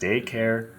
Daycare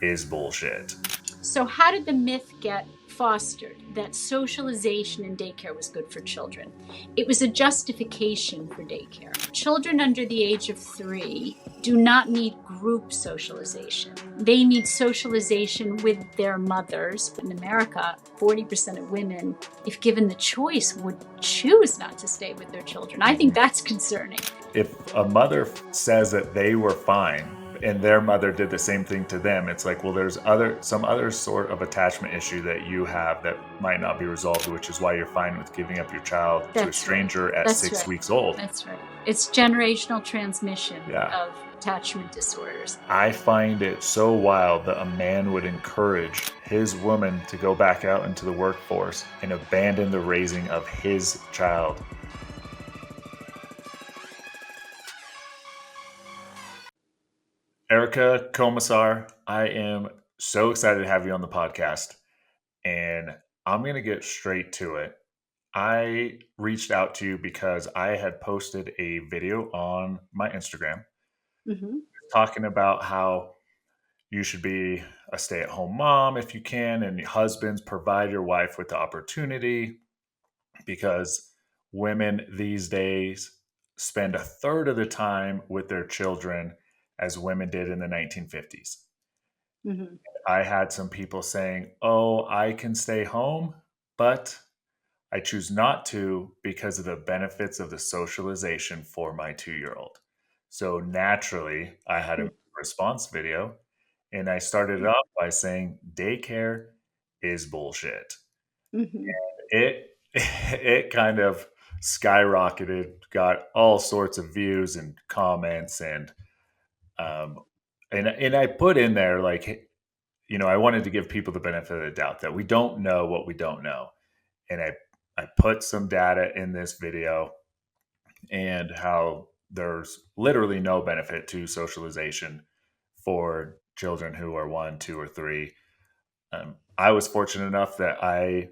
is bullshit. So how did the myth get fostered that socialization in daycare was good for children? It was a justification for daycare. Children under the age of 3 do not need group socialization. They need socialization with their mothers. In America, 40% of women, if given the choice, would choose not to stay with their children. I think that's concerning. If a mother says that they were fine and their mother did the same thing to them, it's like, well, there's some other sort of attachment issue that you have that might not be resolved, which is why you're fine with giving up your child to a stranger at 6 weeks old. That's right. It's generational transmission of attachment disorders. I find it so wild that a man would encourage his woman to go back out into the workforce and abandon the raising of his child. Erica Komisar, I am so excited to have you on the podcast, and I'm going to get straight to it. I reached out to you because I had posted a video on my Instagram talking about how you should be a stay-at-home mom if you can, and husbands, provide your wife with the opportunity, because women these days spend a third of the time with their children as women did in the 1950s. I had some people saying, oh, I can stay home, but I choose not to because of the benefits of the socialization for my 2-year-old. So naturally, I had a response video, and I started off by saying daycare is bullshit. It kind of skyrocketed, got all sorts of views and comments, and I put in there, like, I wanted to give people the benefit of the doubt that we don't know what we don't know. And I put some data in this video and how there's literally no benefit to socialization for children who are 1, 2, or 3. I was fortunate enough that I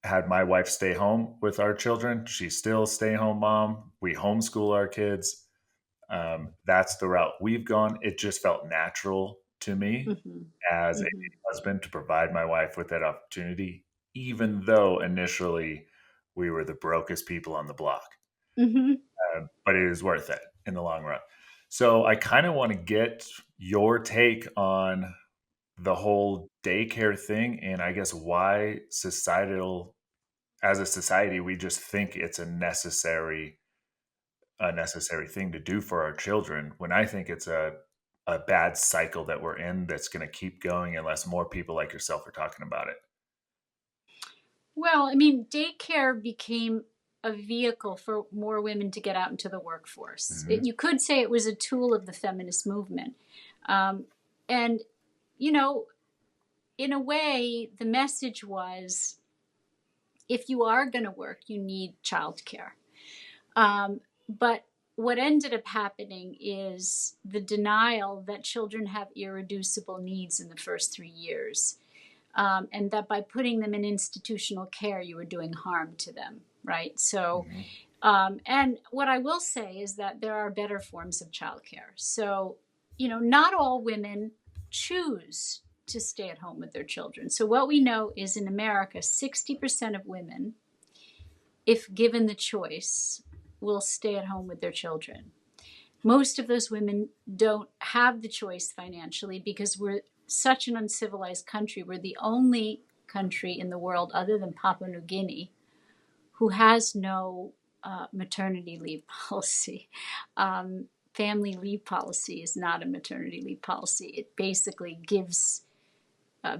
had my wife stay home with our children. She's still stay-home mom. We homeschool our kids. That's the route we've gone. It just felt natural to me as a husband to provide my wife with that opportunity, even though initially we were the brokest people on the block. But it is worth it in the long run. So I kind of want to get your take on the whole daycare thing, and I guess why as a society, we just think it's a necessary thing to do for our children, when I think it's a bad cycle that we're in that's going to keep going unless more people like yourself are talking about it. Well, I mean, daycare became a vehicle for more women to get out into the workforce. You could say it was a tool of the feminist movement. And, in a way, the message was, if you are going to work, you need childcare. But what ended up happening is the denial that children have irreducible needs in the first 3 years. And that by putting them in institutional care, you were doing harm to them, right? So, and what I will say is that there are better forms of childcare. So, not all women choose to stay at home with their children. So what we know is in America, 60% of women, if given the choice, will stay at home with their children. Most of those women don't have the choice financially because we're such an uncivilized country. We're the only country in the world other than Papua New Guinea who has no maternity leave policy. Family leave policy is not a maternity leave policy. It basically gives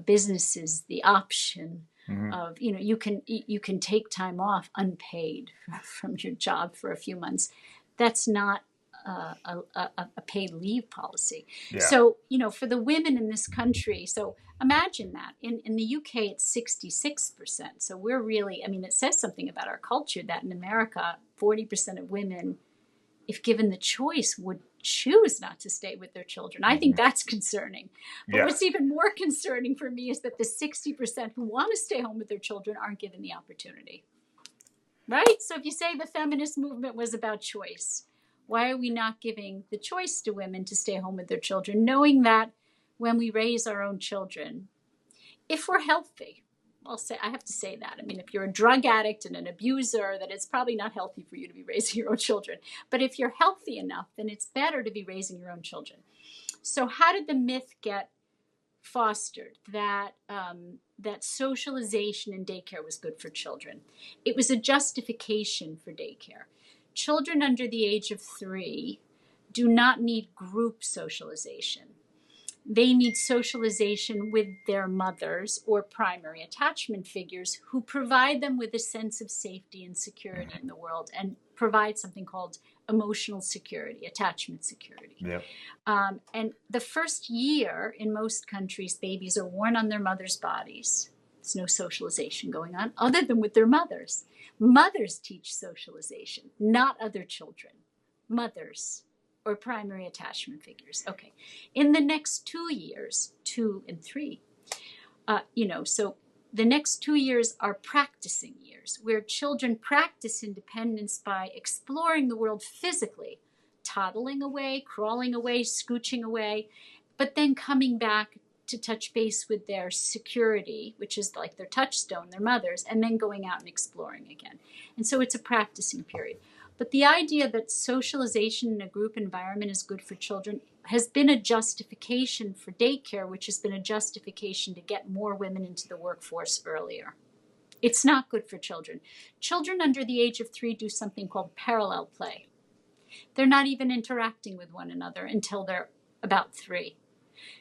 businesses the option of, you can take time off unpaid from your job for a few months. That's not a paid leave policy. Yeah. So, for the women in this country, so imagine that. In the UK, it's 66%. So we're really, it says something about our culture that in America, 40% of women, if given the choice, would choose not to stay with their children. I think that's concerning. But what's even more concerning for me is that the 60% who want to stay home with their children aren't given the opportunity. Right? So if you say the feminist movement was about choice, Why are we not giving the choice to women to stay home with their children, knowing that when we raise our own children, if we're healthy, I have to say that. I mean, if you're a drug addict and an abuser, then it's probably not healthy for you to be raising your own children. But if you're healthy enough, then it's better to be raising your own children. So how did the myth get fostered that that socialization in daycare was good for children? It was a justification for daycare. Children under the age of 3 do not need group socialization. They need socialization with their mothers or primary attachment figures who provide them with a sense of safety and security in the world and provide something called emotional security, attachment security. Yep. And the first year in most countries, babies are worn on their mothers' bodies. There's no socialization going on other than with their mothers. Mothers teach socialization, not other children. Mothers or primary attachment figures. Okay. In the next 2 years, 2 and 3, so the next 2 years are practicing years where children practice independence by exploring the world physically, toddling away, crawling away, scooching away, but then coming back to touch base with their security, which is like their touchstone, their mothers, and then going out and exploring again. And so it's a practicing period. But the idea that socialization in a group environment is good for children has been a justification for daycare, which has been a justification to get more women into the workforce earlier. It's not good for children. Children under the age of 3 do something called parallel play. They're not even interacting with one another until they're about 3.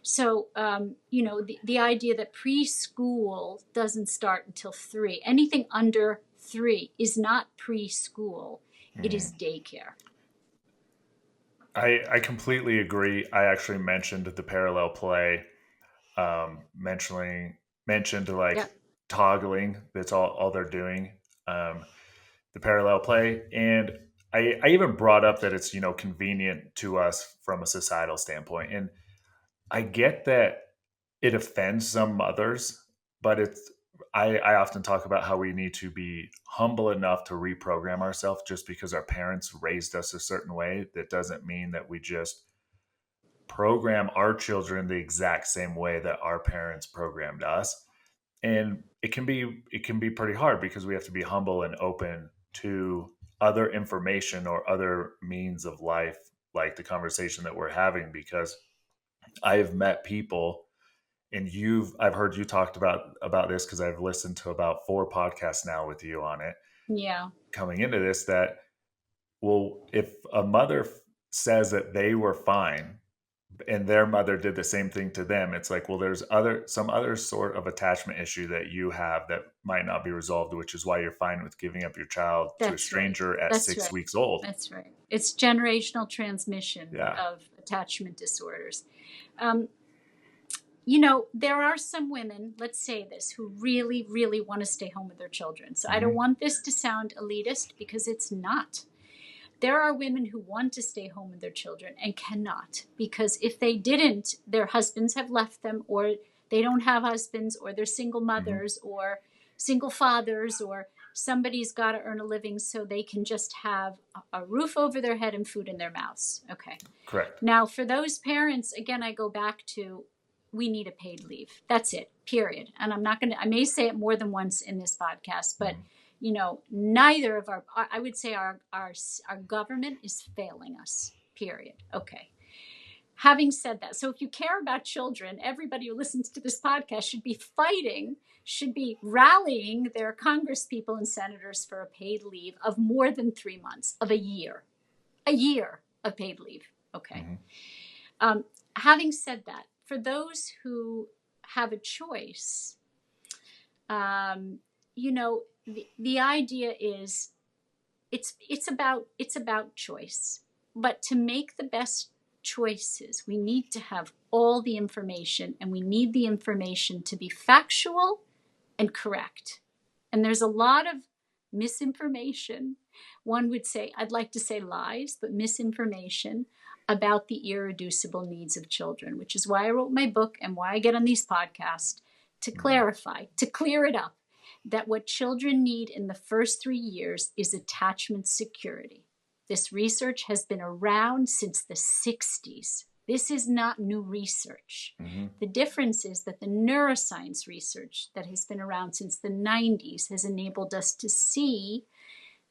So, the idea that preschool doesn't start until 3, anything under 3 is not preschool. It is daycare. I completely agree. I actually mentioned the parallel play, mentioned like Yep. toggling. That's all they're doing. The parallel play, and I even brought up that it's convenient to us from a societal standpoint, and I get that it offends some mothers, but I often talk about how we need to be humble enough to reprogram ourselves. Just because our parents raised us a certain way, that doesn't mean that we just program our children the exact same way that our parents programmed us. And it can be pretty hard because we have to be humble and open to other information or other means of life, like the conversation that we're having, because I've met people, and I've heard you talked about this because I've listened to about 4 podcasts now with you on it. Yeah. Coming into this, that, well, if a mother says that they were fine and their mother did the same thing to them, it's like, well, there's some other sort of attachment issue that you have that might not be resolved, which is why you're fine with giving up your child to a stranger at That's 6 right. weeks old. That's right. It's generational transmission Yeah. of attachment disorders. There are some women, let's say this, who really, really want to stay home with their children. So I don't want this to sound elitist, because it's not. There are women who want to stay home with their children and cannot, because if they didn't, their husbands have left them, or they don't have husbands, or they're single mothers or single fathers, or somebody's got to earn a living so they can just have a roof over their head and food in their mouths. Okay. Correct. Now, for those parents, again, I go back to, we need a paid leave. That's it, period. And I may say it more than once in this podcast, but neither of I would say our government is failing us, period. Okay. Having said that, so if you care about children, everybody who listens to this podcast should be rallying their congresspeople and senators for a paid leave of more than 3 months, of a year of paid leave. Okay. Having said that, for those who have a choice, the idea is it's about choice. But to make the best choices, we need to have all the information, and we need the information to be factual and correct. And there's a lot of misinformation. One would say, I'd like to say lies, but misinformation about the irreducible needs of children, which is why I wrote my book and why I get on these podcasts, to clarify, to clear it up, that what children need in the first 3 years is attachment security. This research has been around since the 60s. This is not new research. Mm-hmm. The difference is that the neuroscience research that has been around since the 90s has enabled us to see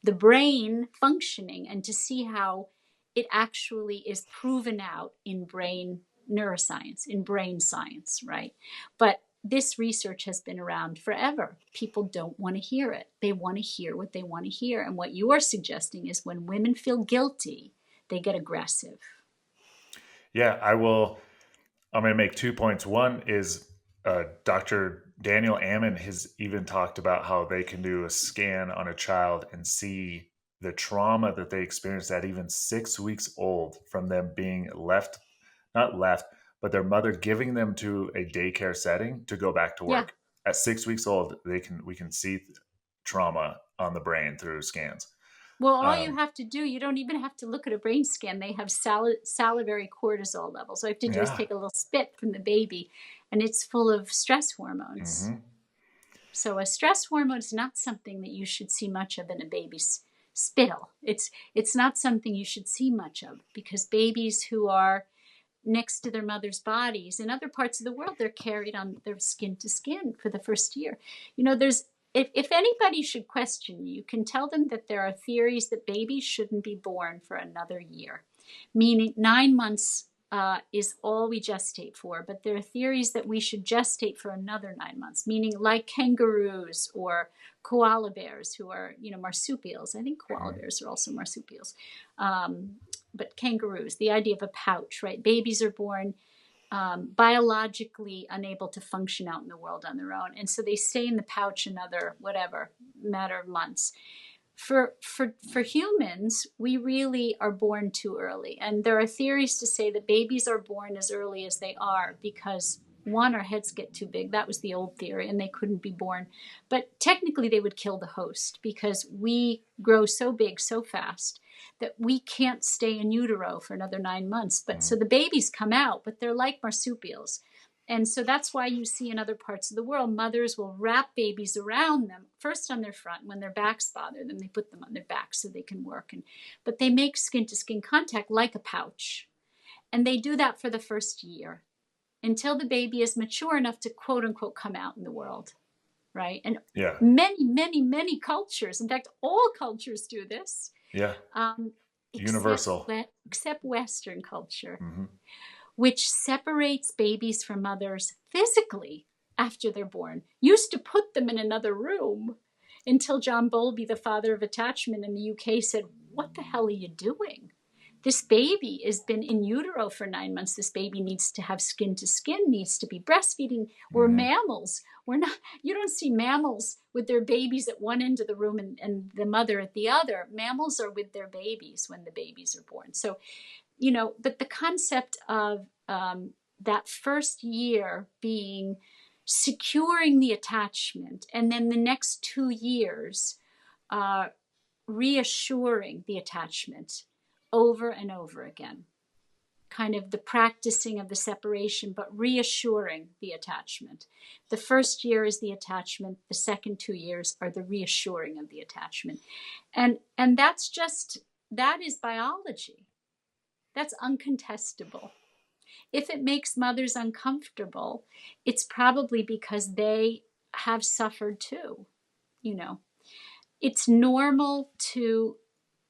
the brain functioning and to see how it actually is proven out in brain neuroscience, in brain science, right? But this research has been around forever. People don't want to hear it. They want to hear what they want to hear. And what you are suggesting is when women feel guilty, they get aggressive. Yeah, I will. I'm going to make 2 points. One is Dr. Daniel Ammon has even talked about how they can do a scan on a child and see the trauma that they experienced at even 6 weeks old from them being left, not left, but their mother giving them to a daycare setting to go back to Yeah. work. At 6 weeks old, we can see trauma on the brain through scans. Well, all you Um, have to do, you don't even have to look at a brain scan. They have salivary cortisol levels. All you have to do is yeah. take a little spit from the baby, and it's full of stress hormones. Hmm. So a stress hormone is not something that you should see much of in a baby's spittle. It's not something you should see much of because babies who are next to their mother's bodies in other parts of the world, they're carried on their skin to skin for the first year. There's if anybody should question you can tell them that there are theories that babies shouldn't be born for another year, meaning 9 months is all we gestate for, but there are theories that we should gestate for another 9 months, meaning like kangaroos or koala bears who are, marsupials. I think koala bears are also marsupials. But kangaroos, the idea of a pouch, right? Babies are born biologically unable to function out in the world on their own. And so they stay in the pouch another, whatever, matter of months. For humans, we really are born too early. And there are theories to say that babies are born as early as they are because one, our heads get too big. That was the old theory, and they couldn't be born. But technically, they would kill the host because we grow so big so fast that we can't stay in utero for another 9 months. But so the babies come out, but they're like marsupials. And so that's why you see in other parts of the world, mothers will wrap babies around them, first on their front. When their backs bother them, they put them on their back so they can work. But they make skin-to-skin contact like a pouch. And they do that for the first year until the baby is mature enough to quote unquote come out in the world, right? And Yeah. many, many, many cultures, in fact, all cultures do this. Yeah. Universal. Except Western culture, Mm-hmm. which separates babies from mothers physically after they're born. Used to put them in another room until John Bowlby, the father of attachment in the UK, said, "What the hell are you doing? This baby has been in utero for 9 months. This baby needs to have skin to skin, needs to be breastfeeding. We're mammals. We're not, you don't see mammals with their babies at one end of the room and the mother at the other. Mammals are with their babies when the babies are born." So, but the concept of that first year being securing the attachment, and then the next 2 years reassuring the attachment over and over again, kind of the practicing of the separation, but reassuring the attachment. The first year is the attachment. The second 2 years are the reassuring of the attachment. And that is biology. That's uncontestable. If it makes mothers uncomfortable, it's probably because they have suffered too. It's normal to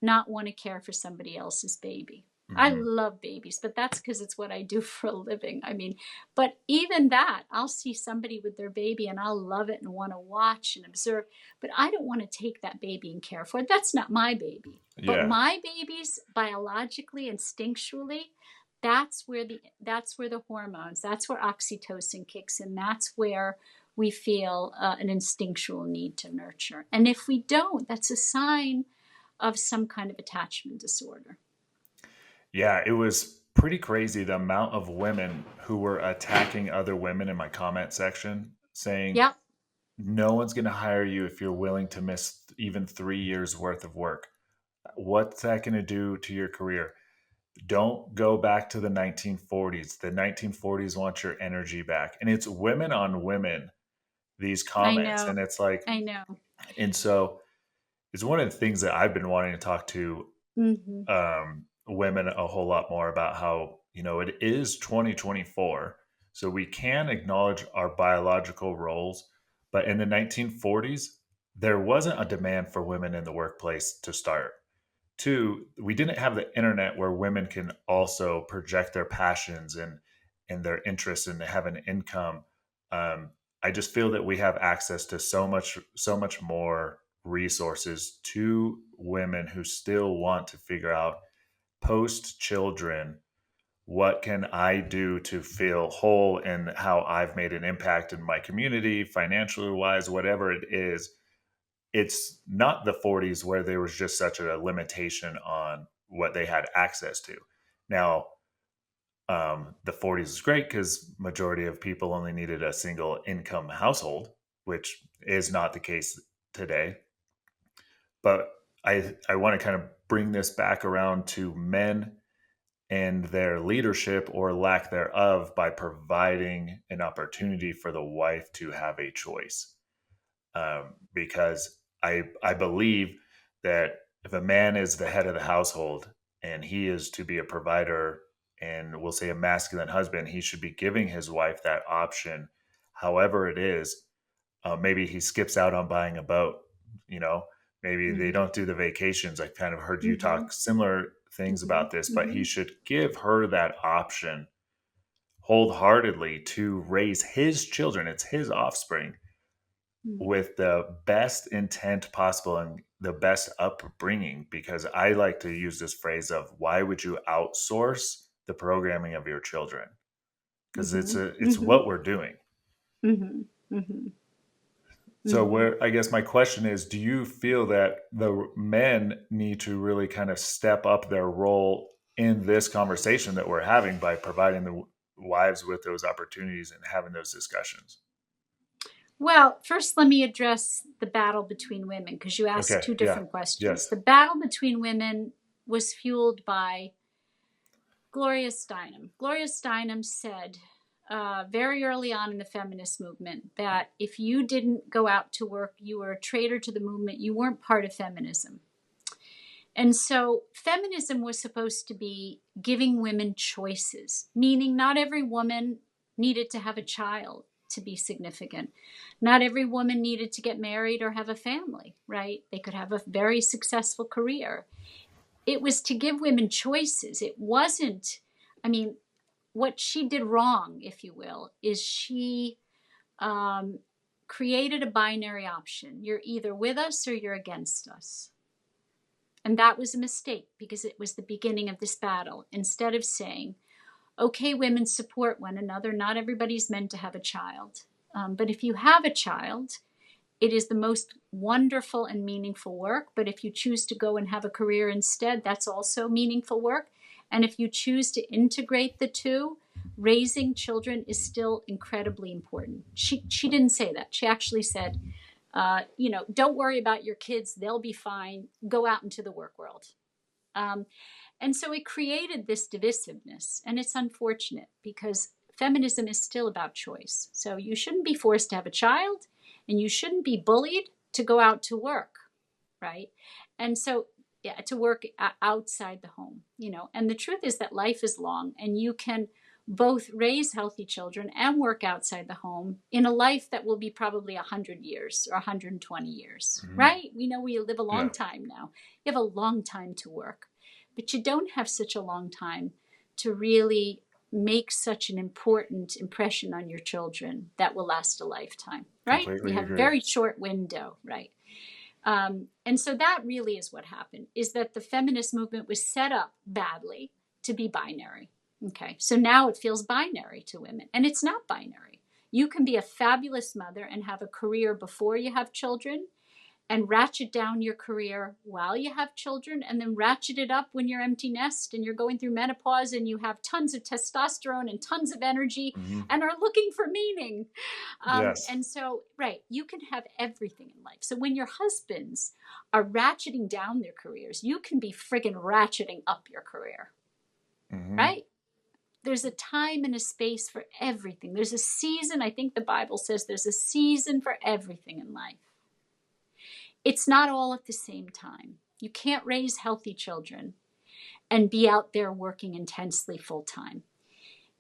not want to care for somebody else's baby. Mm-hmm. I love babies, but that's because it's what I do for a living. But even that, I'll see somebody with their baby and I'll love it and want to watch and observe, but I don't want to take that baby and care for it. That's not my baby. Yeah. But my babies, biologically, instinctually, that's where the hormones, that's where oxytocin kicks in. That's where we feel an instinctual need to nurture. And if we don't, that's a sign of some kind of attachment disorder. Yeah, it was pretty crazy the amount of women who were attacking other women in my comment section saying, Yep. No one's going to hire you if you're willing to miss even 3 years worth of work. What's that going to do to your career? Don't go back to the 1940s. The 1940s want your energy back. And it's women on women, these comments. I know. And it's like, I know. and so it's one of the things that I've been wanting to talk to Mm-hmm. women a whole lot more about how, it is 2024. So we can acknowledge our biological roles. But in the 1940s, there wasn't a demand for women in the workplace to start. Two, we didn't have the internet where women can also project their passions and their interests and have an income. Um, I just feel that we have access to so much more resources to women who still want to figure out post children, what can I do to feel whole and how I've made an impact in my community, financially wise, whatever it is. It's not the 40s where there was just such a limitation on what they had access to. Now, the 40s is great because majority of people only needed a single income household, which is not the case today. But I want to kind of bring this back around to men and their leadership or lack thereof by providing an opportunity for the wife to have a choice. Because I believe that if a man is the head of the household and he is to be a provider and we'll say a masculine husband, he should be giving his wife that option, however it is. Maybe he skips out on buying a boat, you know, maybe they Mm-hmm. don't do the vacations. I kind of heard you Mm-hmm. talk similar things Mm-hmm. about this, but he Mm-hmm. should give her that option wholeheartedly to raise his children. It's his offspring with the best intent possible and the best upbringing. Because I like to use this phrase of why would you outsource the programming of your children? Because Mm-hmm. it's Mm-hmm. what we're doing. Mm-hmm. Mm-hmm. So Mm-hmm. where I guess my question is, do you feel that the men need to really kind of step up their role in this conversation that we're having by providing the wives with those opportunities and having those discussions? Well, first, let me address the battle between women because you asked Okay. two Yeah. different questions. Yes. The battle between women was fueled by Gloria Steinem. Gloria Steinem said very early on in the feminist movement that if you didn't go out to work, you were a traitor to the movement, you weren't part of feminism. And so feminism was supposed to be giving women choices, meaning not every woman needed to have a child to be significant. Not every woman needed to get married or have a family, right? They could have a very successful career. It was to give women choices. It wasn't, I mean, what she did wrong, if you will, is she um, created a binary option. You're either with us or you're against us. And that was a mistake because it was the beginning of this battle. Instead of saying, okay, women support one another, not everybody's meant to have a child. But if you have a child, it is the most wonderful and meaningful work. But if you choose to go and have a career instead, that's also meaningful work. And if you choose to integrate the two, raising children is still incredibly important. She didn't say that. She actually said, don't worry about your kids. They'll be fine. Go out into the work world. Um, and so it created this divisiveness. And it's unfortunate because feminism is still about choice. So you shouldn't be forced to have a child and you shouldn't be bullied to go out to work, right? And so, yeah, to work outside the home, And the truth is that life is long and you can both raise healthy children and work outside the home in a life that will be probably 100 years or 120 years, Hmm. right? We know we live a long Yeah. time now. You have a long time to work, but you don't have such a long time to really make such an important impression on your children that will last a lifetime, right? You Completely have a agree. very short window, right? And so that really is what happened, is that the feminist movement was set up badly to be binary. Okay, so now it feels binary to women, and it's not binary. You can be a fabulous mother and have a career before you have children, and ratchet down your career while you have children, and then ratchet it up when you're empty nest and you're going through menopause and you have tons of testosterone and tons of energy Hmm. and are looking for meaning. Yes. And so, right, you can have everything in life. So when your husbands are ratcheting down their careers, you can be friggin' ratcheting up your career, Hmm. right? There's a time and a space for everything. There's a season. I think the Bible says there's a season for everything in life. It's not all at the same time. You can't raise healthy children and be out there working intensely full time.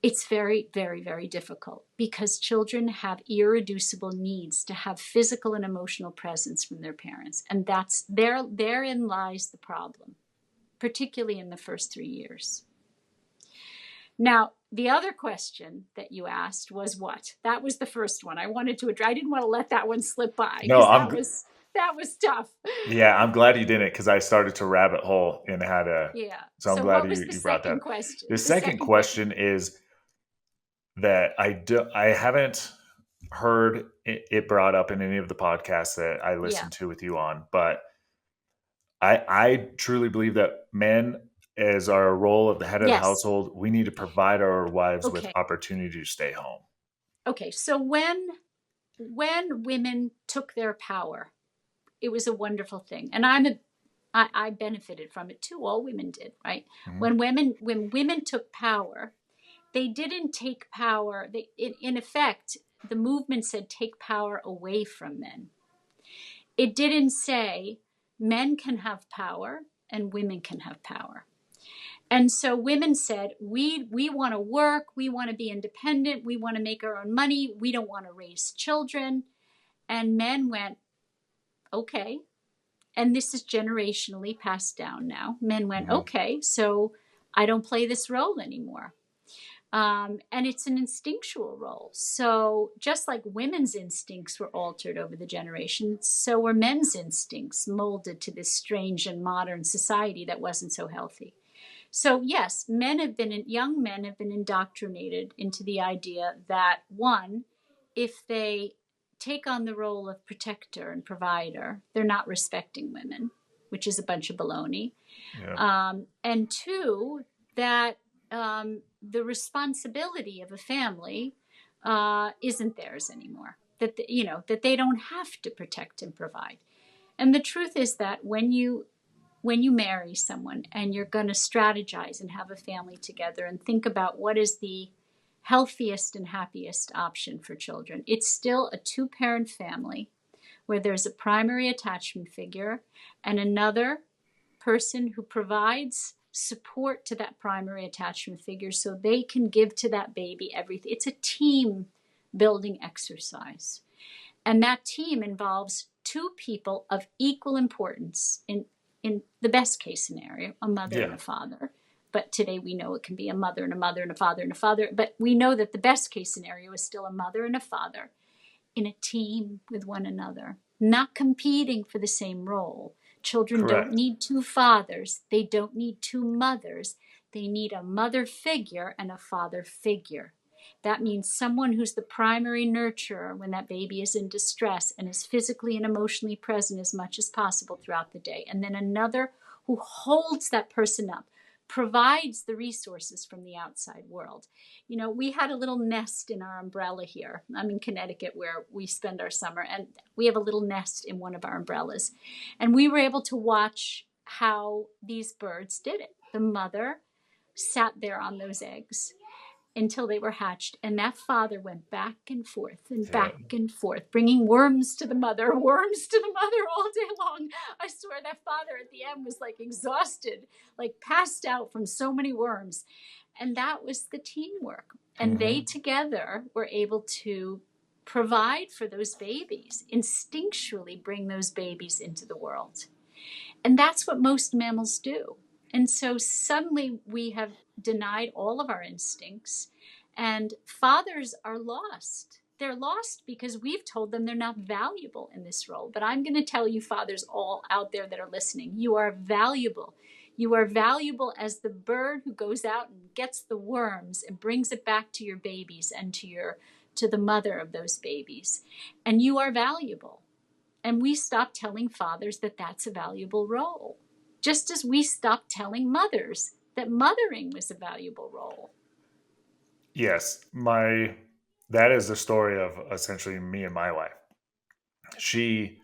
It's very, very, very difficult because children have irreducible needs to have physical and emotional presence from their parents. And therein lies the problem, particularly in the first 3 years. Now, the other question that you asked was what? That was the first one. I didn't want to let that one slip by No, because that was tough. yeah, I'm glad you didn't, because I started to rabbit hole and had a. Yeah. So I'm So glad what was the you brought that second up. The question? The second second question. question is that I haven't heard it brought up in any of the podcasts that I Yeah. listened to with you on, but I truly believe that men, as our role of the head of the Yes. household, we need to provide our wives with Okay. opportunity to stay home. Okay. So when women took their power, it was a wonderful thing, and I benefited from it too. All women did, right? Mhm. When women took power, they didn't take power. In effect, the movement said take power away from men. It didn't say men can have power and women can have power. And so women said, we want to work, we want to be independent, we want to make our own money, we don't want to raise children. And men went, okay. And this is generationally passed down now. Men went, Mhm. okay, so I don't play this role anymore. And it's an instinctual role. So just like women's instincts were altered over the generations, so were men's instincts molded to this strange and modern society that wasn't so healthy. So yes, young men have been indoctrinated into the idea that one, if they take on the role of protector and provider, they're not respecting women, which is a bunch of baloney. Yeah. And two, that the responsibility of a family isn't theirs anymore. That they don't have to protect and provide. And the truth is that when you marry someone and you're going to strategize and have a family together and think about what is the healthiest and happiest option for children, it's still a two-parent family where there's a primary attachment figure and another person who provides support to that primary attachment figure so they can give to that baby everything. It's a team building exercise. And that team involves two people of equal importance in the best case scenario, a mother and Yeah. a father. But today we know it can be a mother and a mother and a father and a father. But we know that the best case scenario is still a mother and a father in a team with one another, not competing for the same role. Children don't Correct. need two fathers. They don't need two mothers. They need a mother figure and a father figure. That means someone who's the primary nurturer when that baby is in distress and is physically and emotionally present as much as possible throughout the day. And then another who holds that person up, provides the resources from the outside world. We had a little nest in our umbrella here. I'm in Connecticut where we spend our summer, and we have a little nest in one of our umbrellas. And we were able to watch how these birds did it. The mother sat there on those eggs until they were hatched. And that father went back and forth and Yeah. back and forth, bringing worms to the mother all day long. I swear that father at the end was like exhausted, like passed out from so many worms. And that was the teamwork. And they Mhm. together were able to provide for those babies, instinctually bring those babies into the world. And that's what most mammals do. And so suddenly we have denied all of our instincts, and fathers are lost. They're lost because we've told them they're not valuable in this role. But I'm going to tell you, fathers all out there that are listening, you are valuable. You are valuable as the bird who goes out and gets the worms and brings it back to your babies and to the mother of those babies. And you are valuable. And we stopped telling fathers that that's a valuable role, just as we stopped telling mothers that mothering was a valuable role. Yes. That is the story of essentially me and my wife. She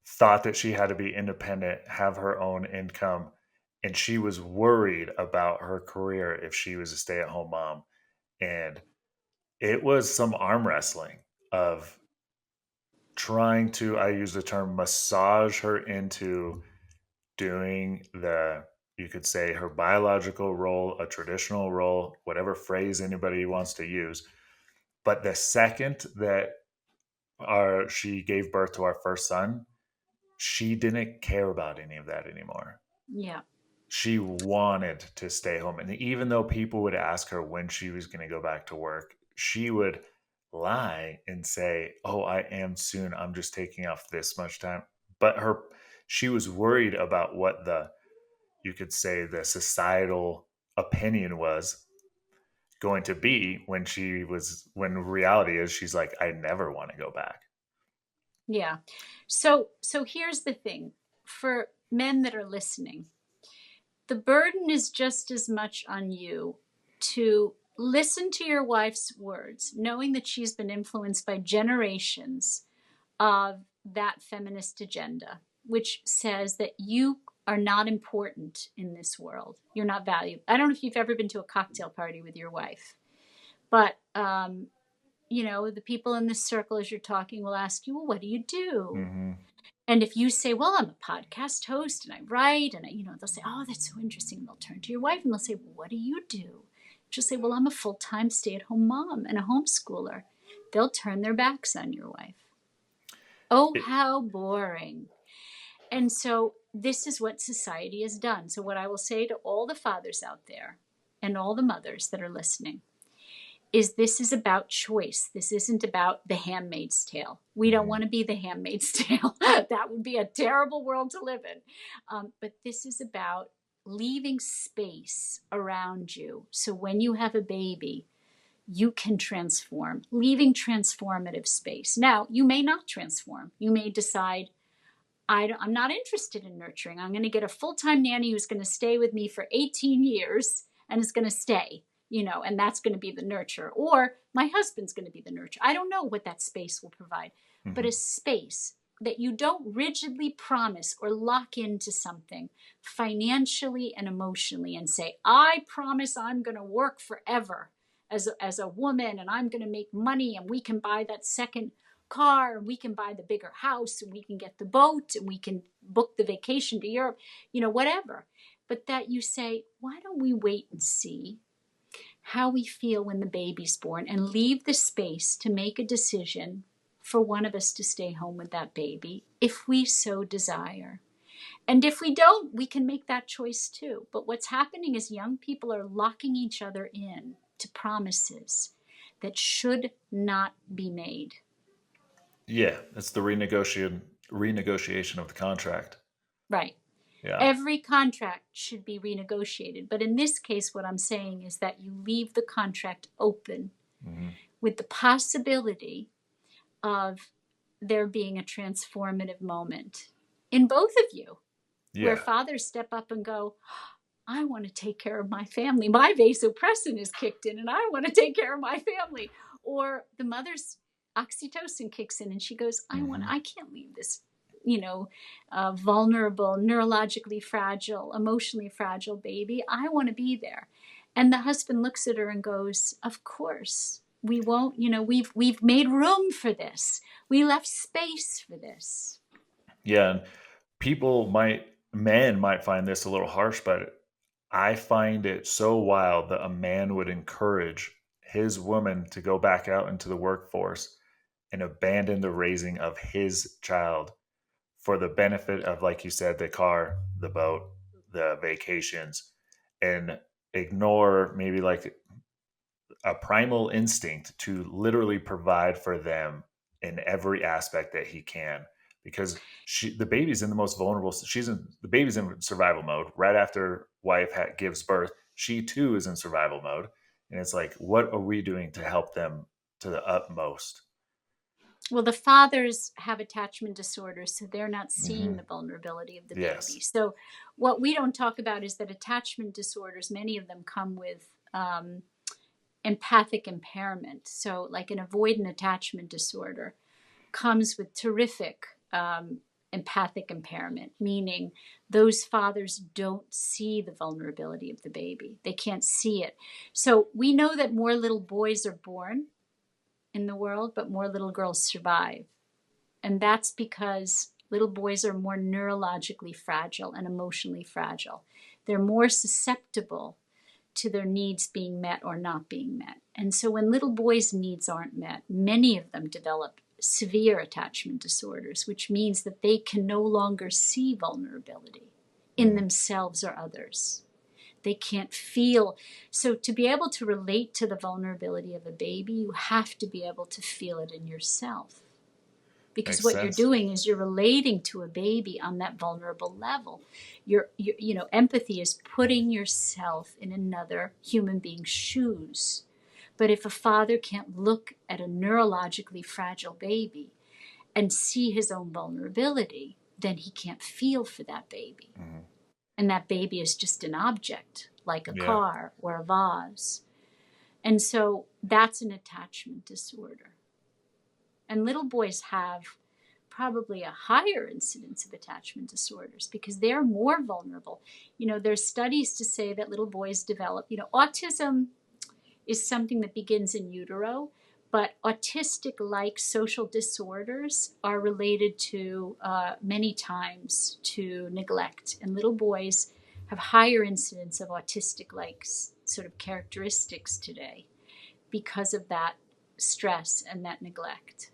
thought that she had to be independent, have her own income, and she was worried about her career if she was a stay-at-home mom. And it was some arm wrestling of trying to, I use the term, massage her into doing you could say her biological role, a traditional role, whatever phrase anybody wants to use. But the second that she gave birth to our first son, she didn't care about any of that anymore. Yeah. She wanted to stay home. And even though people would ask her when she was going to go back to work, she would lie and say, "Oh, I am soon. I'm just taking off this much time." But she was worried about what you could say the societal opinion was going to be when reality is she's like, "I never want to go back." Yeah. So here's the thing for men that are listening. The burden is just as much on you to listen to your wife's words, knowing that she's been influenced by generations of that feminist agenda, which says that you are not important in this world. You're not valued. I don't know if you've ever been to a cocktail party with your wife, but the people in this circle as you're talking will ask you, well, what do you do? Mm-hmm. And if you say, well, I'm a podcast host and I write, and they'll say, oh, that's so interesting. And they'll turn to your wife and they'll say, well, what do you do? She'll say, well, I'm a full-time stay-at-home mom and a homeschooler. They'll turn their backs on your wife. Oh, how boring. And so this is what society has done. So what I will say to all the fathers out there and all the mothers that are listening is this is about choice. This isn't about the Handmaid's Tale. We don't want to be the Handmaid's Tale. That would be a terrible world to live in. But this is about leaving space around you. So when you have a baby, you can transform, leaving transformative space. Now, you may not transform. You may decide, I'm not interested in nurturing. I'm going to get a full-time nanny who's going to stay with me for 18 years and is going to stay. And that's going to be the nurture, or my husband's going to be the nurture. I don't know what that space will provide, but a space that you don't rigidly promise or lock into something financially and emotionally and say, I promise I'm going to work forever as a woman and I'm going to make money and we can buy that second car and we can buy the bigger house and we can get the boat and we can book the vacation to Europe, whatever. But that you say, why don't we wait and see how we feel when the baby's born and leave the space to make a decision for one of us to stay home with that baby if we so desire. And if we don't, we can make that choice too. But what's happening is young people are locking each other in to promises that should not be made. Yeah, it's the renegotiation of the contract. Right. Yeah. Every contract should be renegotiated. But in this case, what I'm saying is that you leave the contract open with the possibility of there being a transformative moment in both of you, where fathers step up and go, I want to take care of my family. My vasopressin is kicked in and I want to take care of my family. Or the mother's oxytocin kicks in and she goes, I can't leave this vulnerable, neurologically fragile, emotionally fragile baby. I want to be there. And the husband looks at her and goes, of course, we won't, we've made room for this. We left space for this. Yeah. And men might find this a little harsh, but I find it so wild that a man would encourage his woman to go back out into the workforce and abandon the raising of his child for the benefit of, like you said, the car, the boat, the vacations, and ignore maybe like a primal instinct to literally provide for them in every aspect that he can, because the baby's in the most vulnerable. The baby's in survival mode right after wife gives birth. She too is in survival mode, and it's like, what are we doing to help them to the utmost? Well, the fathers have attachment disorders, so they're not seeing the vulnerability of the baby. So what we don't talk about is that attachment disorders, many of them come with empathic impairment. So like an avoidant attachment disorder comes with terrific empathic impairment, meaning those fathers don't see the vulnerability of the baby. They can't see it. So we know that more little boys are born in the world, but more little girls survive. And that's because Little boys are more neurologically fragile and emotionally fragile. They're more susceptible to their needs being met or not being met. And so when little boys' needs aren't met, many of them develop severe attachment disorders, which means that they can no longer see vulnerability in themselves or others. They can't feel. So to be able to relate to the vulnerability of a baby, you have to be able to feel it in yourself. Because Makes what you're sense. doing is you're relating to a baby on that vulnerable level. Empathy is putting yourself in another human being's shoes. But if a father can't look at a neurologically fragile baby and see his own vulnerability, then he can't feel for that baby. Mm-hmm. And that baby is just an object, like a Yeah. car or a vase. And so that's an attachment disorder. And little boys have probably a higher incidence of attachment disorders because they're more vulnerable. There's studies to say that little boys develop, autism is something that begins in utero, but autistic-like social disorders are related to many times to neglect. And little boys have higher incidence of autistic-like sort of characteristics today because of that stress and that neglect.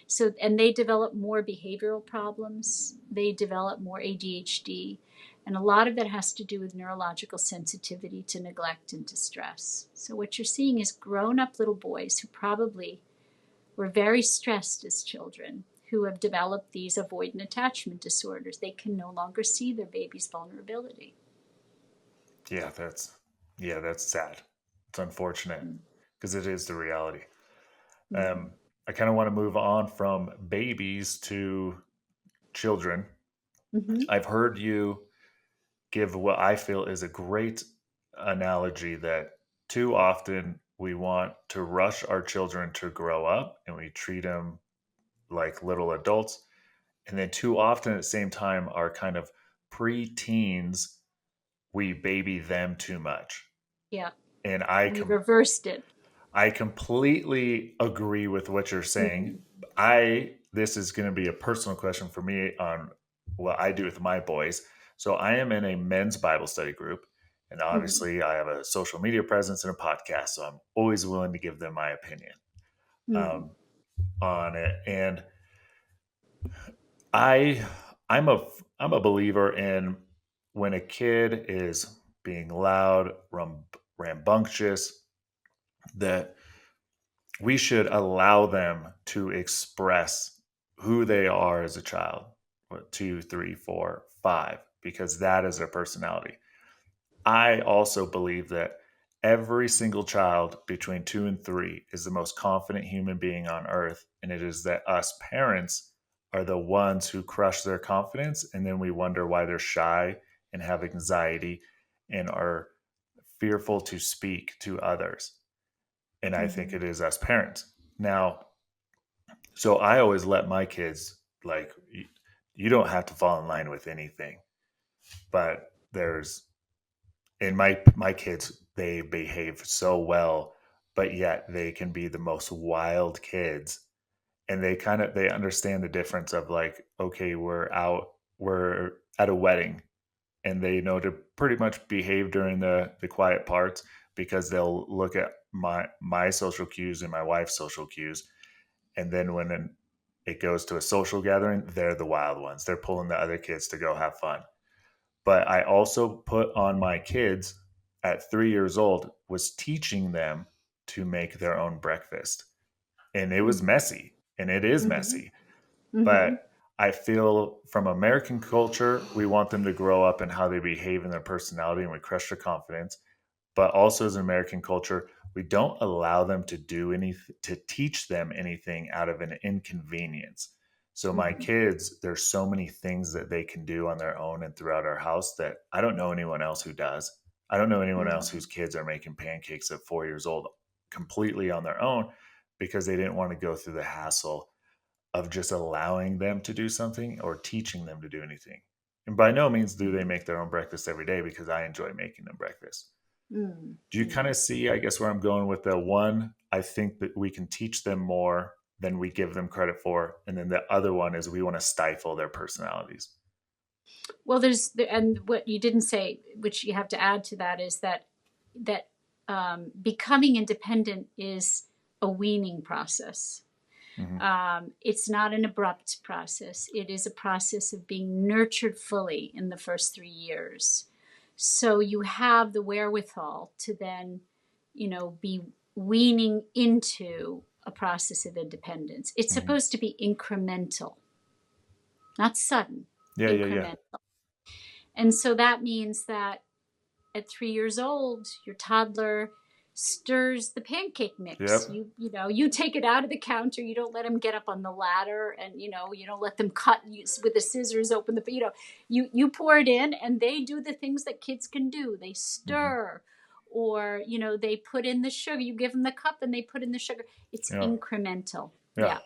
So, and they develop more behavioral problems. They develop more ADHD. And a lot of that has to do with neurological sensitivity to neglect and to stress. So what you're seeing is grown-up little boys who probably were very stressed as children, who have developed these avoidant attachment disorders. They can no longer see their baby's vulnerability. Yeah, that's sad. It's unfortunate because it is the reality. Mm-hmm. I kind of want to move on from babies to children. Mm-hmm. I've heard you give what I feel is a great analogy that too often we want to rush our children to grow up and we treat them like little adults. And then too often at the same time, our kind of pre-teens, we baby them too much. Yeah, And we reversed it. I completely agree with what you're saying. Mm-hmm. This is going to be a personal question for me on what I do with my boys. So I am in a men's Bible study group, and Mm-hmm. obviously I have a social media presence and a podcast, so I'm always willing to give them my opinion Mm-hmm. um, on it. And I I'm a I'm a believer in when a kid is being loud, rambunctious, that we should allow them to express who they are as a child, what, 2, 3, 4, 5, because that is their personality. I also believe that every single child between 2 and 3 is the most confident human being on earth. And it is that us parents are the ones who crush their confidence. And then we wonder why they're shy and have anxiety and are fearful to speak to others. And I think Mm-hmm. it is us parents. Now, so I always let my kids, like, you don't have to fall in line with anything, but there's, and my kids, they behave so well, but yet they can be the most wild kids. And they understand the difference of, like, okay, we're at a wedding, and they know to pretty much behave during the quiet parts because they'll look at my social cues and my wife's social cues. And then it goes to a social gathering, they're the wild ones. They're pulling the other kids to go have fun. But I also put on my kids at 3 years old, was teaching them to make their own breakfast. And it was Mm-hmm. messy, and it is Mm-hmm. messy. Mm-hmm. But I feel from American culture, we want them to grow up and how they behave in their personality, and we crush their confidence. But also as an American culture, we don't allow them to do anything, to teach them anything out of an inconvenience. So my Mm-hmm. kids, there's so many things that they can do on their own and throughout our house that I don't know anyone else who does. I don't know anyone else Mm-hmm. whose kids are making pancakes at 4 years old completely on their own because they didn't want to go through the hassle of just allowing them to do something or teaching them to do anything. And by no means do they make their own breakfast every day because I enjoy making them breakfast. Do you kind Mm-hmm. of see, I guess, where I'm going with the one? I think that we can teach them more than we give them credit for. And then the other one is we want to stifle their personalities. Well, and what you didn't say, which you have to add to that, is that becoming independent is a weaning process. It's not an abrupt process. It is a process of being nurtured fully in the first 3 years. So you have the wherewithal to then, be weaning into a process of independence. It's supposed to be incremental, not sudden, Yeah. incremental. And so that means that at 3 years old, your toddler stirs the pancake mix. Yep. You take it out of the counter. You don't let them get up on the ladder, and you don't let them cut with the scissors. Open you pour it in, and they do the things that kids can do. They stir, or they put in the sugar. You give them the cup, and they put in the sugar. It's incremental. Yeah.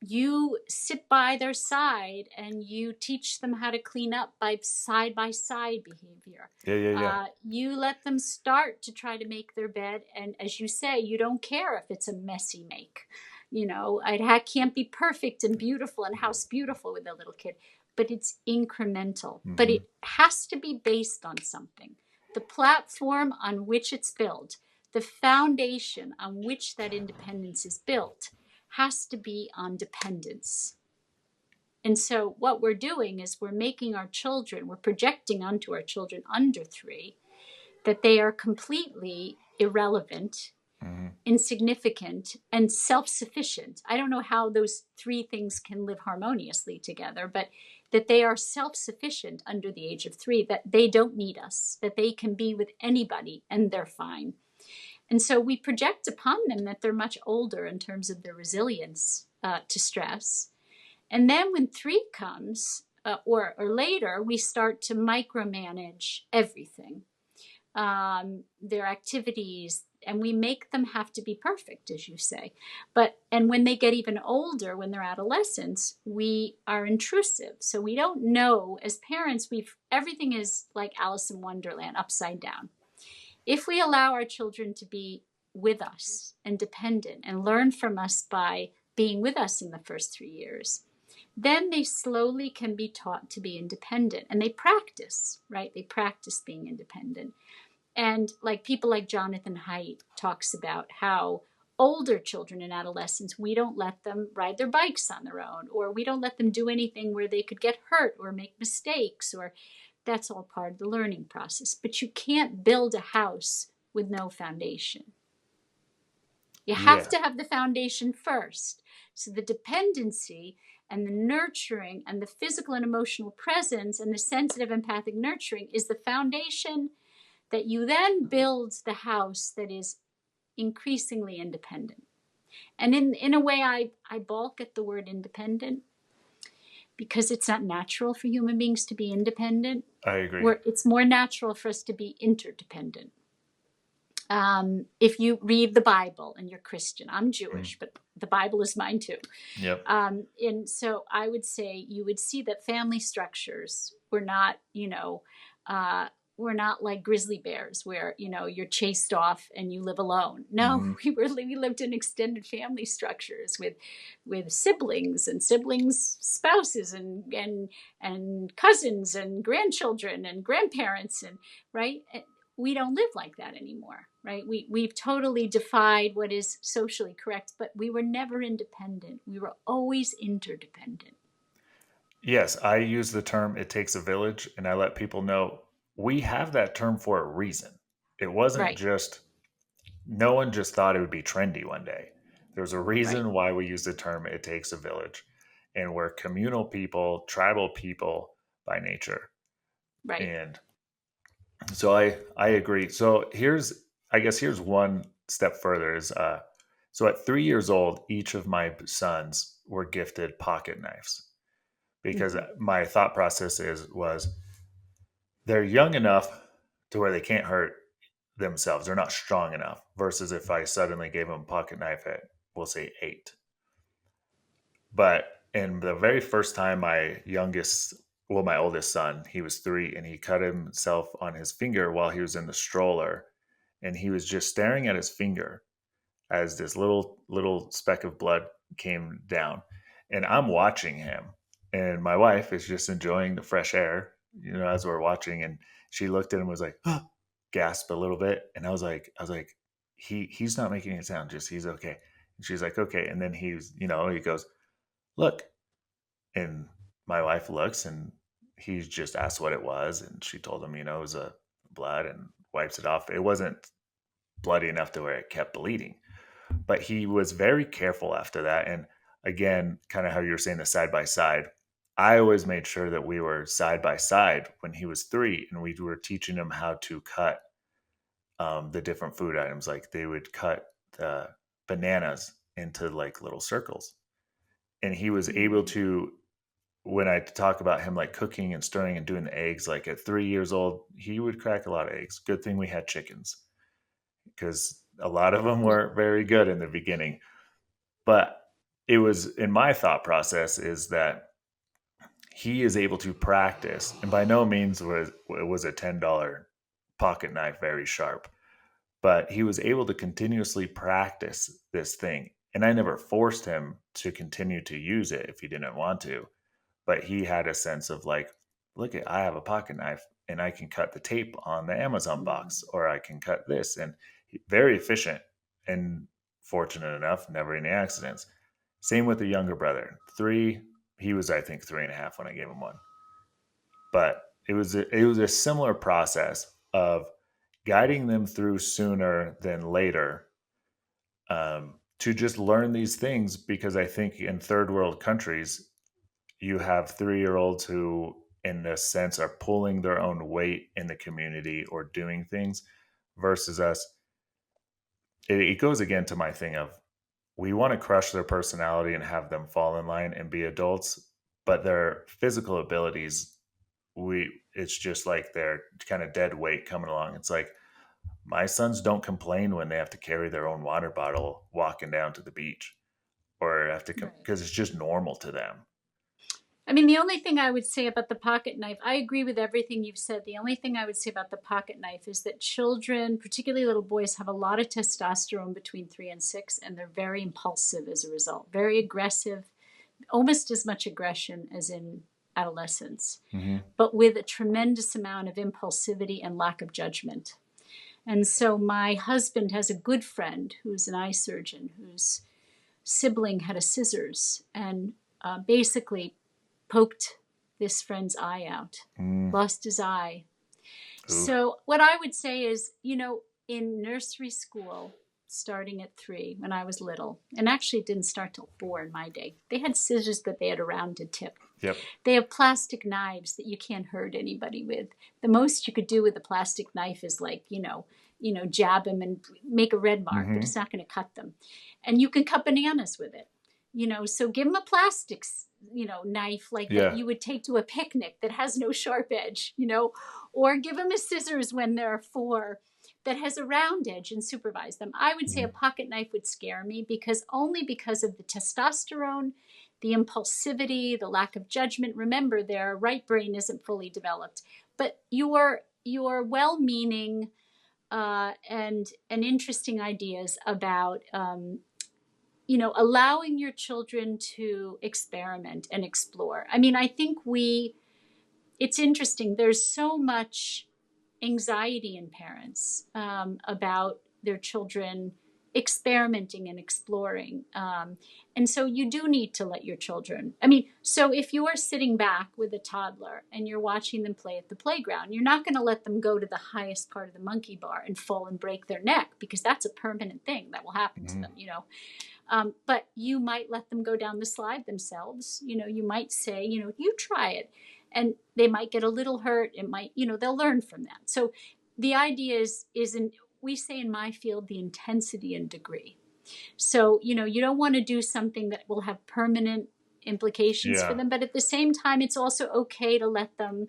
You sit by their side and you teach them how to clean up by side behavior. Yeah. You let them start to try to make their bed. And as you say, you don't care if it's a messy make. It can't be perfect and beautiful and house beautiful with a little kid, but it's incremental. But it has to be based on something. The platform on which it's built, the foundation on which that independence is built, has to be on dependence. And so what we're doing is we're projecting onto our children under 3 that they are completely irrelevant, insignificant, and self-sufficient. I don't know how those 3 things can live harmoniously together, but that they are self-sufficient under the age of 3, that they don't need us, that they can be with anybody and they're fine. And so we project upon them that they're much older in terms of their resilience to stress. And then when 3 comes, or later, we start to micromanage everything, their activities, and we make them have to be perfect, as you say. And when they get even older, when they're adolescents, we are intrusive. So we don't know, as parents, everything is like Alice in Wonderland, upside down. If we allow our children to be with us and dependent and learn from us by being with us in the first 3 years, then they slowly can be taught to be independent. And they practice, right? They practice being independent. And people like Jonathan Haidt talks about how older children and adolescents, we don't let them ride their bikes on their own, or we don't let them do anything where they could get hurt or make mistakes, or that's all part of the learning process. But you can't build a house with no foundation. You have to have the foundation first. So the dependency and the nurturing and the physical and emotional presence and the sensitive empathic nurturing is the foundation that you then build the house that is increasingly independent. And in a way, I balk at the word independent, because it's not natural for human beings to be independent. I agree. It's more natural for us to be interdependent. If you read the Bible and you're Christian, I'm Jewish, but the Bible is mine too. Yep. And so I would say you would see that family structures were not, we're not like grizzly bears where, you're chased off and you live alone. No, we lived in extended family structures with siblings and siblings' spouses and cousins and grandchildren and grandparents, and right. We don't live like that anymore, right? We've totally defied what is socially correct, but we were never independent. We were always interdependent. Yes, I use the term "it takes a village," and I let people know we have that term for a reason. It wasn't just, no one just thought it would be trendy one day. There's a reason why we use the term "it takes a village," and we're communal people, tribal people by nature. Right. And so I agree. So here's one step further is so at 3 years old, each of my sons were gifted pocket knives, because my thought process was they're young enough to where they can't hurt themselves. They're not strong enough, versus if I suddenly gave them a pocket knife at, we'll say, 8. But in the very first time, my oldest son, he was 3, and he cut himself on his finger while he was in the stroller, and he was just staring at his finger. as this little speck of blood came down. And I'm watching him, and my wife is just enjoying the fresh air, as we're watching. And she looked at him and was like, huh, gasped a little bit. And I was like, he's not making a sound, just he's okay. And she's like, okay. And then he goes, look. And my wife looks, and he just asked what it was. And she told him, it was a blood, and wipes it off. It wasn't bloody enough to where it kept bleeding. But he was very careful after that. And again, kind of how you were saying, the side by side, I always made sure that we were side by side when he was 3, and we were teaching him how to cut the different food items. Like they would cut the bananas into like little circles. And he was able to, when I talk about him like cooking and stirring and doing the eggs, like at 3 years old, he would crack a lot of eggs. Good thing we had chickens, because a lot of them Yeah. weren't very good in the beginning. But it was, in my thought process, is that he is able to practice, and by no means was a $10 pocket knife very sharp, but he was able to continuously practice this thing. And I never forced him to continue to use it if he didn't want to, but he had a sense of like, look, I have a pocket knife and I can cut the tape on the Amazon box, or I can cut this. And very efficient, and fortunate enough, never any accidents. Same with the younger brother. 3, he was, I think, 3.5 when I gave him one. But it was a similar process of guiding them through sooner than later, to just learn these things, because I think in third world countries, you have 3-year-olds who, in a sense, are pulling their own weight in the community or doing things, versus us. It goes again to my thing of, we want to crush their personality and have them fall in line and be adults, but their physical abilities, it's just like they're kind of dead weight coming along. It's like, my sons don't complain when they have to carry their own water bottle walking down to the beach, or have to, Right. because it's just normal to them. I mean, the only thing I would say about the pocket knife, I agree with everything you've said. The only thing I would say about the pocket knife is that children, particularly little boys, have a lot of testosterone between 3 and 6, and they're very impulsive as a result, very aggressive, almost as much aggression as in adolescence, Mm-hmm. but with a tremendous amount of impulsivity and lack of judgment. And so my husband has a good friend who's an eye surgeon whose sibling had a scissors and basically poked this friend's eye out, Mm. lost his eye. Ooh. So, what I would say is, in nursery school, starting at 3 when I was little, and actually it didn't start till 4 in my day, they had scissors that they had a rounded tip. Yep. They have plastic knives that you can't hurt anybody with. The most you could do with a plastic knife is like, jab them and make a red mark, Mm-hmm. but it's not going to cut them. And you can cut bananas with it. So give them a plastic, knife like that Yeah. you would take to a picnic that has no sharp edge, or give them a scissors when they're 4 that has a round edge and supervise them. I would say a Mm-hmm. pocket knife would scare me because of the testosterone, the impulsivity, the lack of judgment. Remember, their right brain isn't fully developed, but your well-meaning and interesting ideas about allowing your children to experiment and explore. I mean, I think it's interesting. There's so much anxiety in parents about their children experimenting and exploring. And so you do need to let your children. I mean, so if you are sitting back with a toddler and you're watching them play at the playground, you're not going to let them go to the highest part of the monkey bar and fall and break their neck, because that's a permanent thing that will happen to Mm-hmm. them. But you might let them go down the slide themselves. You might say, you try it. And they might get a little hurt. It might, they'll learn from that. So the idea we say in my field, the intensity and degree. So, you don't want to do something that will have permanent implications for Yeah. them. But at the same time, it's also okay to let them.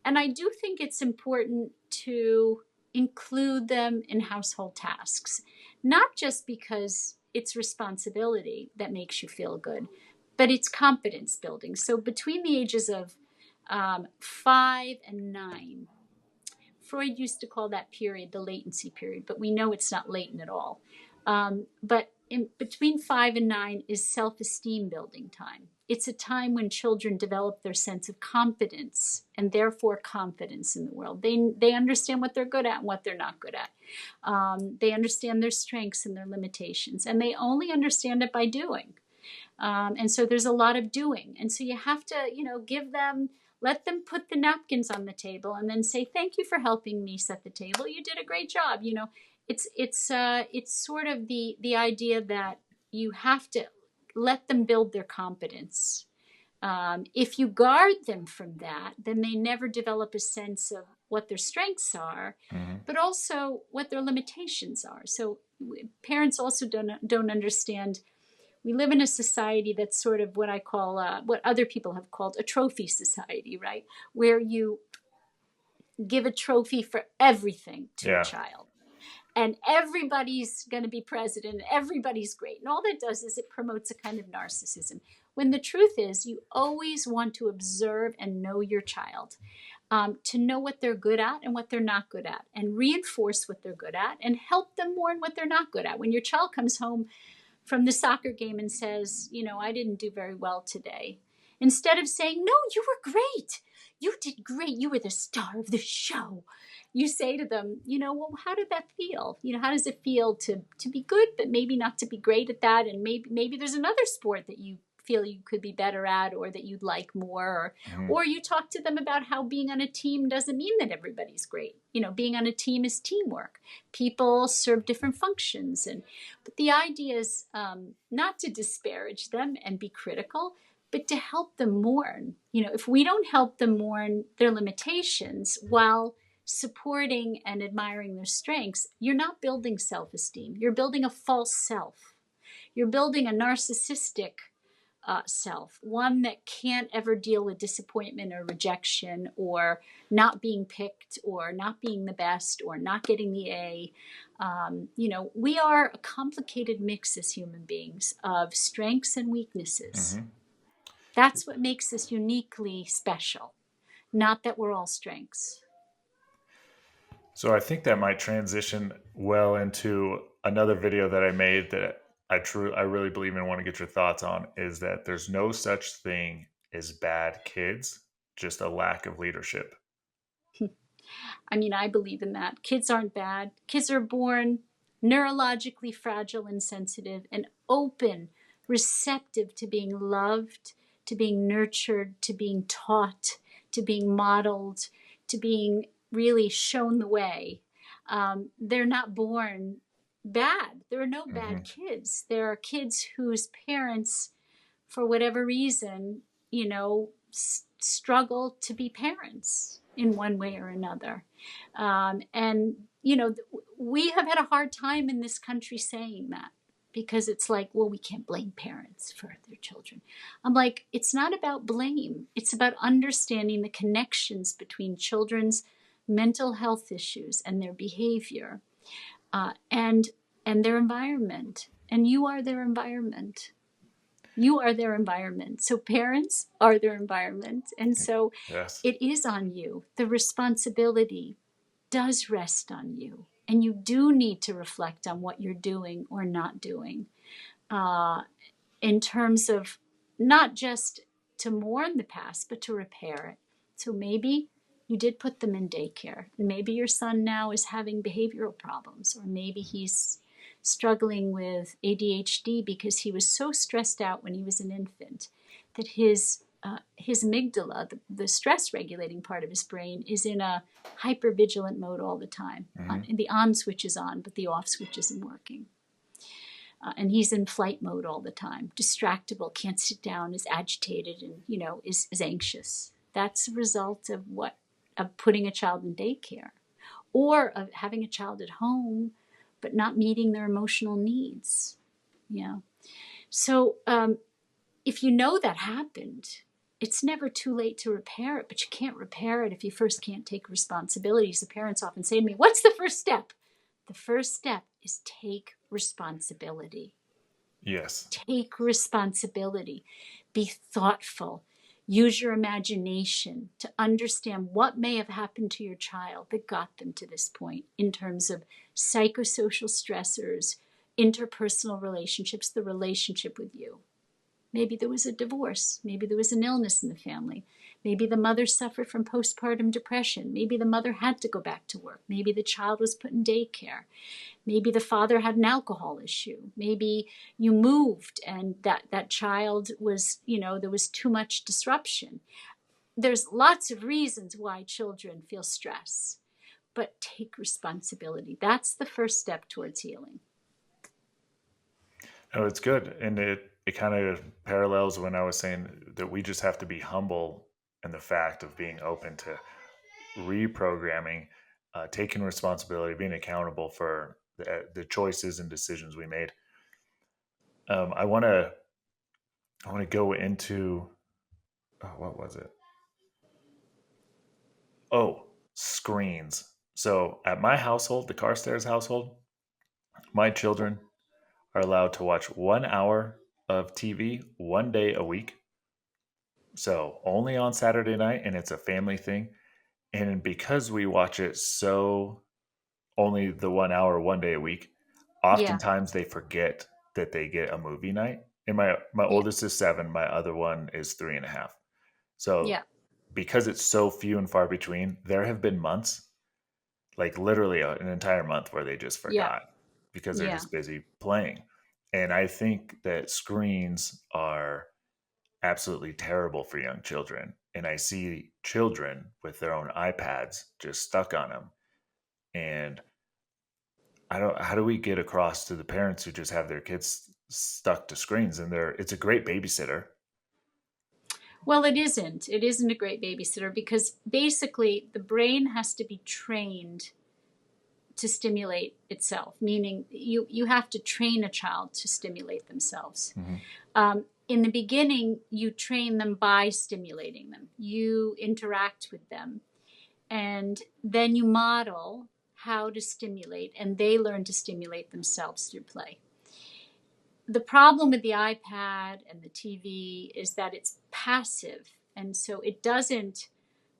And I do think it's important to include them in household tasks, not just because it's responsibility that makes you feel good, but it's confidence building. So between the ages of 5 and 9, Freud used to call that period the latency period, but we know it's not latent at all. But in between 5 and 9 is self-esteem building time. It's a time when children develop their sense of competence and therefore confidence in the world. They understand what they're good at and what they're not good at. They understand their strengths and their limitations, and they only understand it by doing. And so there's a lot of doing. And so you have to, let them put the napkins on the table and then say, thank you for helping me set the table. You did a great job. It's sort of the idea that you have to let them build their competence. If you guard them from that, then they never develop a sense of what their strengths are, but also what their limitations are. So parents also don't understand. We live in a society that's sort of what I call, what other people have called a trophy society, right? Where you give a trophy for everything to a child. And everybody's going to be president. Everybody's great. And all that does is it promotes a kind of narcissism. When the truth is, you always want to observe and know your child, to know what they're good at and what they're not good at, and reinforce what they're good at and help them more in what they're not good at. When your child comes home from the soccer game and says, I didn't do very well today, instead of saying, no, you were great. You did great. You were the star of the show. You say to them, well, how did that feel? How does it feel to be good, but maybe not to be great at that? And maybe there's another sport that you feel you could be better at, or that you'd like more, or you talk to them about how being on a team doesn't mean that everybody's great. Being on a team is teamwork. People serve different functions. But the idea is not to disparage them and be critical, but to help them mourn. If we don't help them mourn their limitations while supporting and admiring their strengths, you're not building self-esteem. You're building a false self. You're building a narcissistic self, one that can't ever deal with disappointment or rejection or not being picked or not being the best or not getting the A. We are a complicated mix as human beings of strengths and weaknesses. That's what makes us uniquely special, not that we're all strengths. So I think that might transition well into another video that I made that I really believe in and want to get your thoughts on, is that there's no such thing as bad kids, just a lack of leadership. I believe in that. Kids aren't bad. Kids are born neurologically fragile and sensitive and open, receptive to being loved, to being nurtured, to being taught, to being modeled, to being really shown the way. They're not born bad. There are no bad kids. There are kids whose parents, for whatever reason, struggle to be parents in one way or another. We have had a hard time in this country saying that, because it's like, well, we can't blame parents for their children. I'm like, it's not about blame. It's about understanding the connections between children's mental health issues and their behavior, and their environment. And you are their environment. You are their environment. So parents are their environment. And so It is on you. The responsibility does rest on you. And you do need to reflect on what you're doing or not doing, in terms of not just to mourn the past, but to repair it. So maybe you did put them in daycare. And maybe your son now is having behavioral problems, or maybe he's struggling with ADHD because he was so stressed out when he was an infant that his amygdala, the stress regulating part of his brain, is in a hypervigilant mode all the time. And the on switch is on, but the off switch isn't working. And he's in flight mode all the time, distractible, can't sit down, is agitated, and is anxious. That's a result of putting a child in daycare, or of having a child at home but not meeting their emotional needs. So if you know that happened, it's never too late to repair it, but you can't repair it if you first can't take responsibilities. The parents often say to me, what's the first step? The first step is take responsibility. Yes. Take responsibility. Be thoughtful. Use your imagination to understand what may have happened to your child that got them to this point in terms of psychosocial stressors, interpersonal relationships, the relationship with you. Maybe there was a divorce. Maybe there was an illness in the family. Maybe the mother suffered from postpartum depression. Maybe the mother had to go back to work. Maybe the child was put in daycare. Maybe the father had an alcohol issue. Maybe you moved and that child was, there was too much disruption. There's lots of reasons why children feel stress, but take responsibility. That's the first step towards healing. Oh, it's good. And it kind of parallels when I was saying that we just have to be humble in the fact of being open to reprogramming, taking responsibility, being accountable for the choices and decisions we made. I want to go into, oh, what was it? Oh, screens. So at my household, the Carstairs household, my children are allowed to watch 1 hour of TV 1 day a week. So only on Saturday night, and it's a family thing. And because we watch it so only the 1 hour, 1 day a week, Yeah, oftentimes they forget that they get a movie night. And my yeah, oldest is 7, my other one is 3.5. So yeah, because it's so few and far between, there have been months, like literally an entire month, where they just yeah, forgot because they're yeah. just busy playing. And I think that screens are absolutely terrible for young children. And I see children with their own iPads just stuck on them. And I don't, how do we get across to the parents who just have their kids stuck to screens, and it's a great babysitter. Well, it isn't. It isn't a great babysitter because basically the brain has to be trained to stimulate itself, meaning you have to train a child to stimulate themselves. Hmm. In the beginning, you train them by stimulating them. You interact with them, and then you model how to stimulate, and they learn to stimulate themselves through play. The problem with the iPad and the TV is that it's passive, and so it doesn't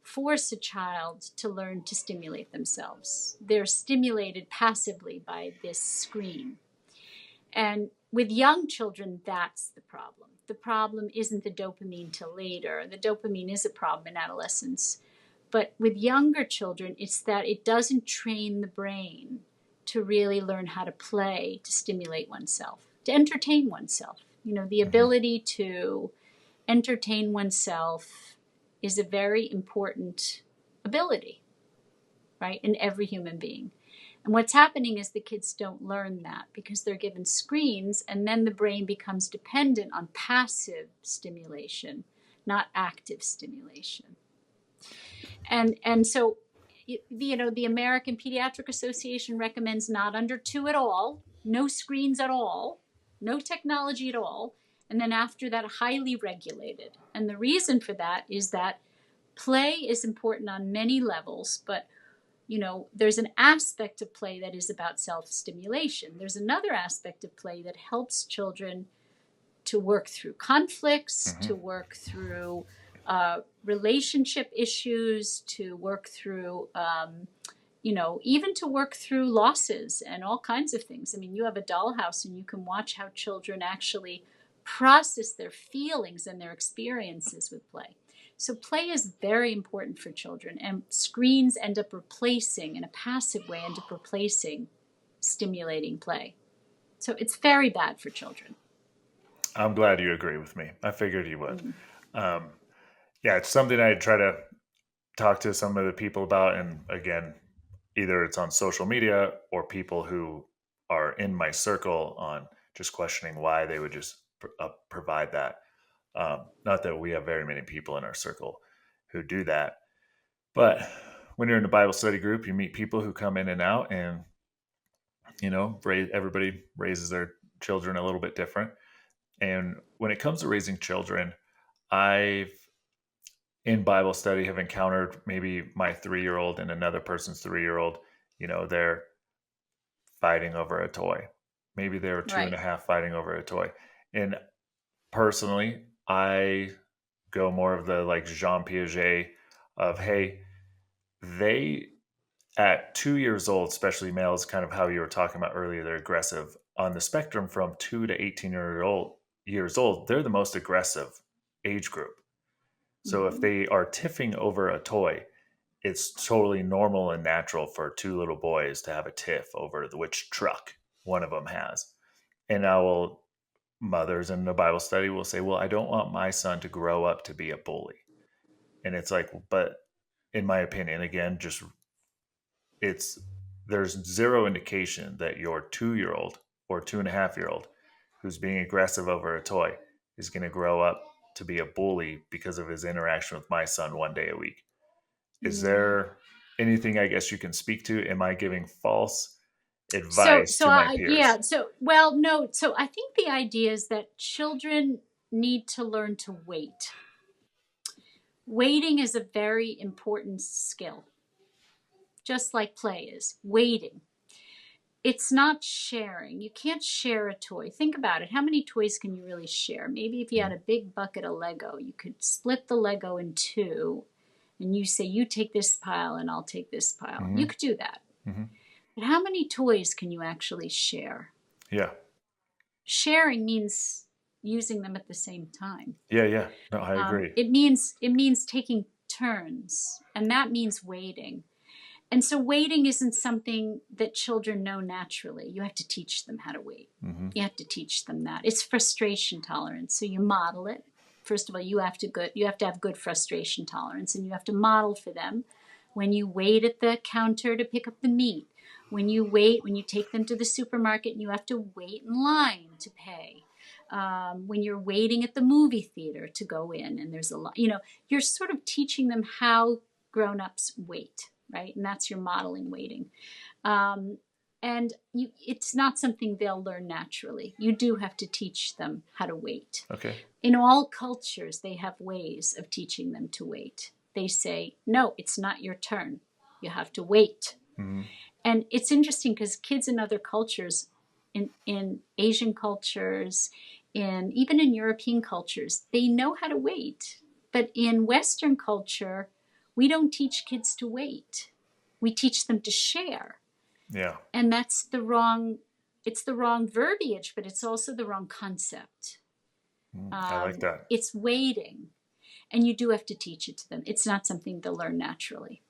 force a child to learn to stimulate themselves. They're stimulated passively by this screen. And with young children, that's the problem. The problem isn't the dopamine till later. The dopamine is a problem in adolescence. But with younger children, it's that it doesn't train the brain to really learn how to play, to stimulate oneself, to entertain oneself. The Hmm. ability to entertain oneself is a very important ability, right, in every human being. And what's happening is the kids don't learn that because they're given screens, and then the brain becomes dependent on passive stimulation, not active stimulation. And so the American Pediatric Association recommends not under 2 at all, no screens at all, no technology at all, and then after that highly regulated. And the reason for that is that play is important on many levels, but there's an aspect of play that is about self-stimulation. There's another aspect of play that helps children to work through conflicts, Hmm. to work through relationship issues, to work through, even to work through losses and all kinds of things. I mean, you have a dollhouse and you can watch how children actually process their feelings and their experiences with play. So play is very important for children, and screens end up replacing, in a passive way, end up replacing stimulating play. So it's very bad for children. I'm glad you agree with me. I figured you would. Mm. Um, yeah, it's something I try to talk to some of the people about. And again, either it's on social media or people who are in my circle on just questioning why they would just provide that. Not that we have very many people in our circle who do that, but when you're in a Bible study group, you meet people who come in and out, and everybody raises their children a little bit different. And when it comes to raising children, I've in Bible study have encountered maybe my 3 year old and another person's 3 year old. They're fighting over a toy. Maybe they were two and Right. a half fighting over a toy. And personally, I go more of the like Jean Piaget of, hey, they at 2 years old, especially males, kind of how you were talking about earlier, they're aggressive. on the spectrum from 2 to 18 years old, they're the most aggressive age group. So if Mm-hmm. they are tiffing over a toy, it's totally normal and natural for two little boys to have a tiff over which truck one of them has. And I will, mothers in the Bible study will say, well, I don't want my son to grow up to be a bully. And it's like, but in my opinion, again, just it's there's zero indication that your 2 year old or 2.5 year old who's being aggressive over a toy is going to grow up to be a bully because of his interaction with my son one day a week. Is Yeah. there anything I guess you can speak to? Am I giving false So, advice so to my I, peers? yeah. So, well, no. So I think the idea is that children need to learn to wait. Waiting is a very important skill, just like play is. Waiting. It's not sharing. You can't share a toy. Think about it. How many toys can you really share? Maybe if you had a big bucket of Lego, you could split the Lego in two and you say, you take this pile and I'll take this pile. Mm-hmm. You could do that. Mm-hmm. But how many toys can you actually share? Yeah. Sharing means using them at the same time. Yeah. Yeah. No, I agree. It means taking turns, and that means waiting. And so waiting isn't something that children know naturally. You have to teach them how to wait. Mm-hmm. You have to teach them that. It's frustration tolerance. So you model it. First of all, you have to have good frustration tolerance, and you have to model for them when you wait at the counter to pick up the meat, when you take them to the supermarket and you have to wait in line to pay, when you're waiting at the movie theater to go in and there's a lot, you're sort of teaching them how grown-ups wait, right? And that's your modeling waiting. It's not something they'll learn naturally. You do have to teach them how to wait. Okay. In all cultures, they have ways of teaching them to wait. They say, no, it's not your turn. You have to wait. Mm-hmm. And it's interesting because kids in other cultures, in Asian cultures, even in European cultures, they know how to wait. But in Western culture, we don't teach kids to wait. We teach them to share. Yeah. And it's the wrong verbiage, but it's also the wrong concept. I like that. It's waiting. And you do have to teach it to them. It's not something they'll learn naturally.